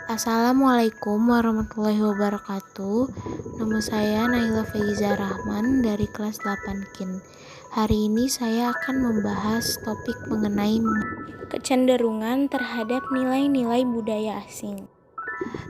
Assalamualaikum warahmatullahi wabarakatuh. Nama saya Naila Faiza Rahman dari kelas 8 KIN. Hari ini saya akan membahas topik mengenai kecenderungan terhadap nilai-nilai budaya asing.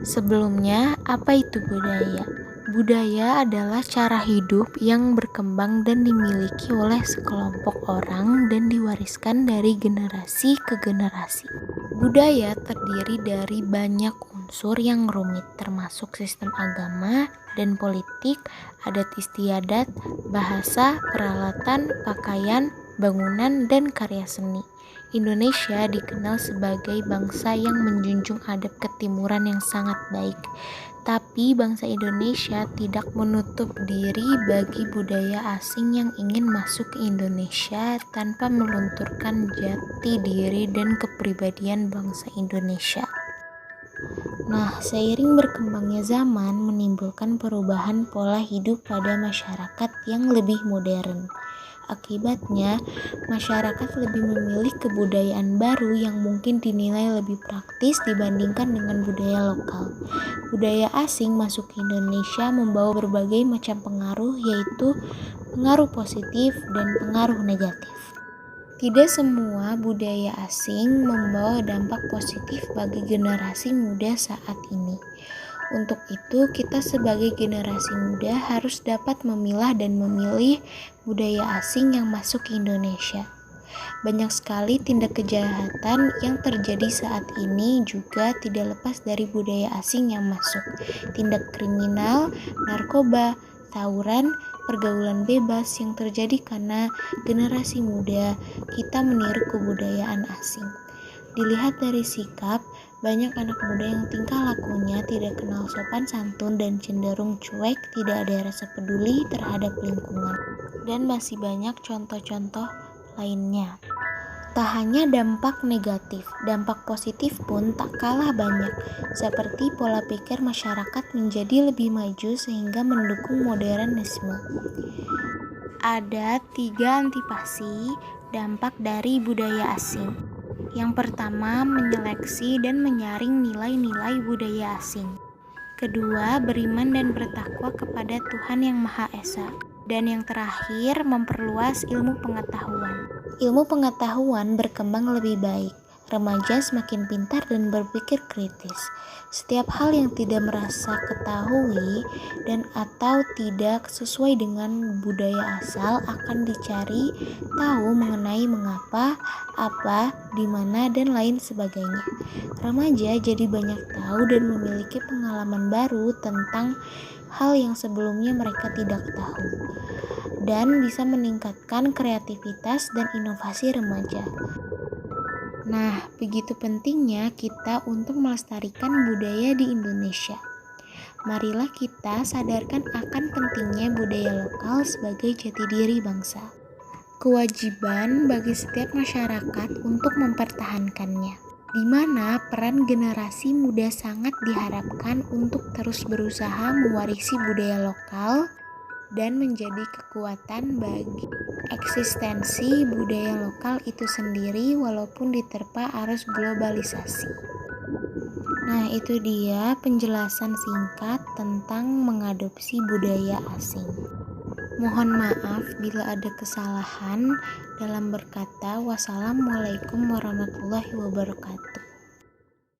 Sebelumnya, apa itu budaya? Budaya adalah cara hidup yang berkembang dan dimiliki oleh sekelompok orang dan diwariskan dari generasi ke generasi. Budaya terdiri dari banyak unsur yang rumit, termasuk sistem agama dan politik, adat istiadat, bahasa, peralatan, pakaian, bangunan, dan karya seni. Indonesia dikenal sebagai bangsa yang menjunjung adab ketimuran yang sangat baik. Tapi bangsa Indonesia tidak menutup diri bagi budaya asing yang ingin masuk ke Indonesia tanpa melunturkan jati diri dan kepribadian bangsa Indonesia. Nah, seiring berkembangnya zaman menimbulkan perubahan pola hidup pada masyarakat yang lebih modern. Akibatnya, masyarakat lebih memilih kebudayaan baru yang mungkin dinilai lebih praktis dibandingkan dengan budaya lokal. Budaya asing masuk ke Indonesia membawa berbagai macam pengaruh, yaitu pengaruh positif dan pengaruh negatif. Tidak semua budaya asing membawa dampak positif bagi generasi muda saat ini. Untuk itu, kita sebagai generasi muda harus dapat memilah dan memilih budaya asing yang masuk ke Indonesia. Banyak sekali tindak kejahatan yang terjadi saat ini juga tidak lepas dari budaya asing yang masuk. Tindak kriminal, narkoba, tawuran, pergaulan bebas yang terjadi karena generasi muda kita meniru kebudayaan asing. Dilihat dari sikap, banyak anak muda yang tingkah lakunya tidak kenal sopan santun dan cenderung cuek, tidak ada rasa peduli terhadap lingkungan, dan masih banyak contoh-contoh lainnya. Tak hanya dampak negatif, dampak positif pun tak kalah banyak, seperti pola pikir masyarakat menjadi lebih maju sehingga mendukung modernisme. Ada 3 antipasi dampak dari budaya asing. Yang pertama, menyeleksi dan menyaring nilai-nilai budaya asing. Kedua, beriman dan bertakwa kepada Tuhan Yang Maha Esa. Dan yang terakhir, memperluas ilmu pengetahuan. Ilmu pengetahuan berkembang lebih baik. Remaja semakin pintar dan berpikir kritis. Setiap hal yang tidak merasa ketahui dan atau tidak sesuai dengan budaya asal akan dicari tahu mengenai mengapa, apa, di mana, dan lain sebagainya. Remaja jadi banyak tahu dan memiliki pengalaman baru tentang hal yang sebelumnya mereka tidak tahu, dan bisa meningkatkan kreativitas dan inovasi remaja. Nah, begitu pentingnya kita untuk melestarikan budaya di Indonesia. Marilah kita sadarkan akan pentingnya budaya lokal sebagai jati diri bangsa. Kewajiban bagi setiap masyarakat untuk mempertahankannya, di mana peran generasi muda sangat diharapkan untuk terus berusaha mewarisi budaya lokal dan menjadi kekuatan bagi eksistensi budaya lokal itu sendiri walaupun diterpa arus globalisasi. Nah, itu dia penjelasan singkat tentang mengadopsi budaya asing. Mohon maaf bila ada kesalahan dalam berkata. Wassalamualaikum warahmatullahi wabarakatuh.